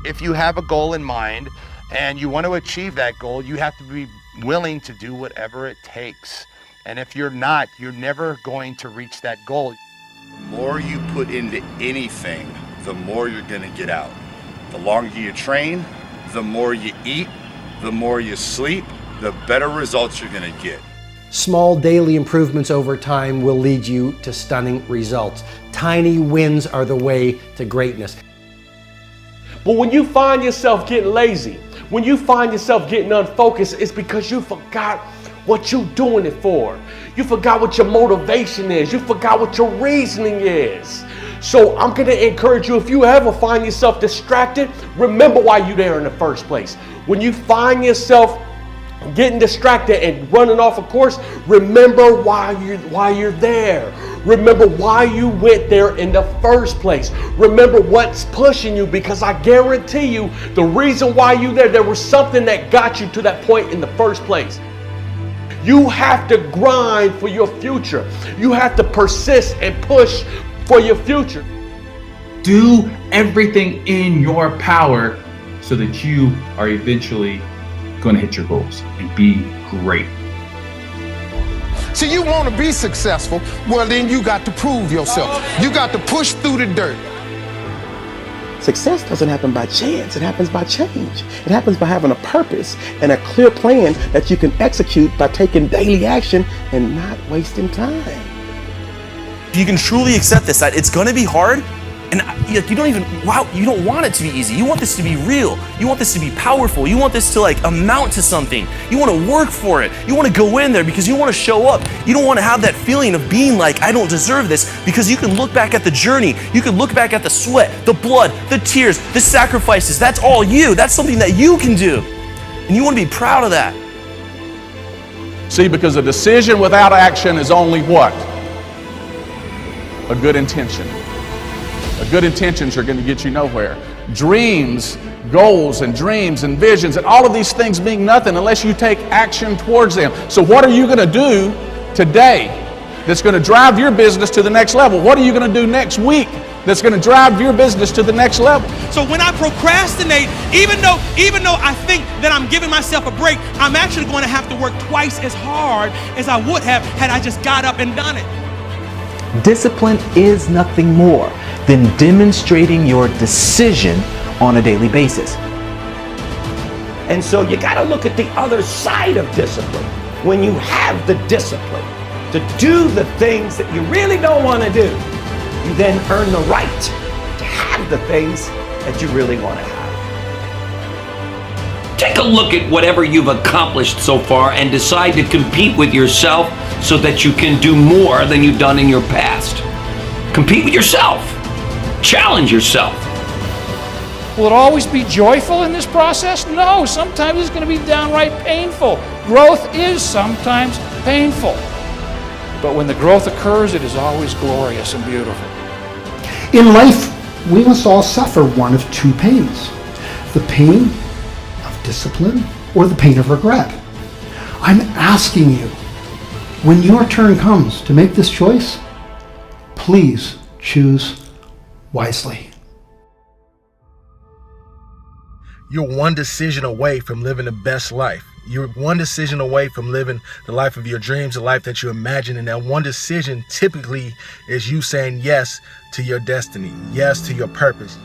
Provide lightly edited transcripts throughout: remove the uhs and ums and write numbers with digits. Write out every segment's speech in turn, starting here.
if you have a goal in mind and you want to achieve that goal, you have to be willing to do whatever it takes. And if you're not, you're never going to reach that goal. The more you put into anything, the more you're going to get out. The longer you train, the more you eat, the more you sleep, the better results you're going to get. Small daily improvements over time will lead you to stunning results. Tiny wins are the way to greatness. But when you find yourself getting lazy, when you find yourself getting unfocused, it's because you forgot what you're doing it for. You forgot what your motivation is. You forgot what your reasoning is. So I'm going to encourage you, if you ever find yourself distracted, remember why you're there in the first place. When you find yourself getting distracted and running off a course, remember why you're there. Remember why you went there in the first place. Remember what's pushing you, because I guarantee you the reason why you're there was something that got you to that point in the first place. You have to grind for your future. You have to persist and push for your future. Do everything in your power so that you are eventually going to hit your goals and be great. So you want to be successful, well then you got to prove yourself. You got to push through the dirt. Success doesn't happen by chance, it happens by change. It happens by having a purpose and a clear plan that you can execute by taking daily action and not wasting time. If you can truly accept this, that it's going to be hard, and you don't want it to be easy. You want this to be real. You want this to be powerful. You want this to amount to something. You want to work for it. You want to go in there because you want to show up. You don't want to have that feeling of being like, I don't deserve this, because you can look back at the journey. You can look back at the sweat, the blood, the tears, the sacrifices. That's all you. That's something that you can do. And you want to be proud of that. See, because a decision without action is only what? A good intention. Good intentions are going to get you nowhere. Dreams, goals and dreams and visions and all of these things mean nothing unless you take action towards them. So what are you going to do today that's going to drive your business to the next level? What are you going to do next week that's going to drive your business to the next level? So when I procrastinate, even though I think that I'm giving myself a break, I'm actually going to have to work twice as hard as I would have had I just got up and done it. Discipline is nothing more than demonstrating your decision on a daily basis. And so you got to look at the other side of discipline. When you have the discipline to do the things that you really don't want to do, you then earn the right to have the things that you really want to have. Take a look at whatever you've accomplished so far and decide to compete with yourself so that you can do more than you've done in your past. Compete with yourself. Challenge yourself. Will it always be joyful in this process? No, sometimes it's going to be downright painful. Growth is sometimes painful. But when the growth occurs, it is always glorious and beautiful. In life, we must all suffer one of two pains. The pain of discipline or the pain of regret. I'm asking you, when your turn comes to make this choice, please choose wisely. You're one decision away from living the best life. You're one decision away from living the life of your dreams, the life that you imagine. And that one decision typically is you saying yes to your destiny, yes to your purpose.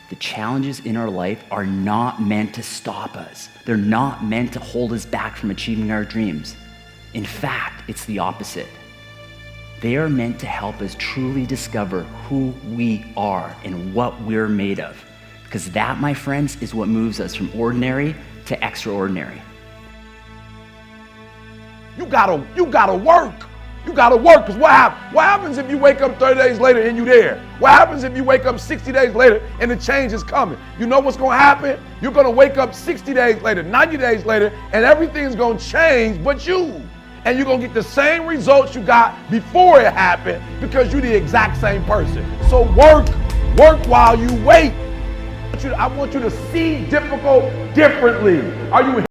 The challenges in our life are not meant to stop us. They're not meant to hold us back from achieving our dreams. In fact, it's the opposite. They are meant to help us truly discover who we are and what we're made of. Because that, my friends, is what moves us from ordinary to extraordinary. You gotta work. You gotta work, because what happens if you wake up 30 days later and you there? What happens if you wake up 60 days later and the change is coming? You know what's gonna happen? You're gonna wake up 60 days later, 90 days later, and everything's gonna change but you. And you're gonna get the same results you got before it happened because you're the exact same person. So work while you wait. I want you to see difficult differently. Are you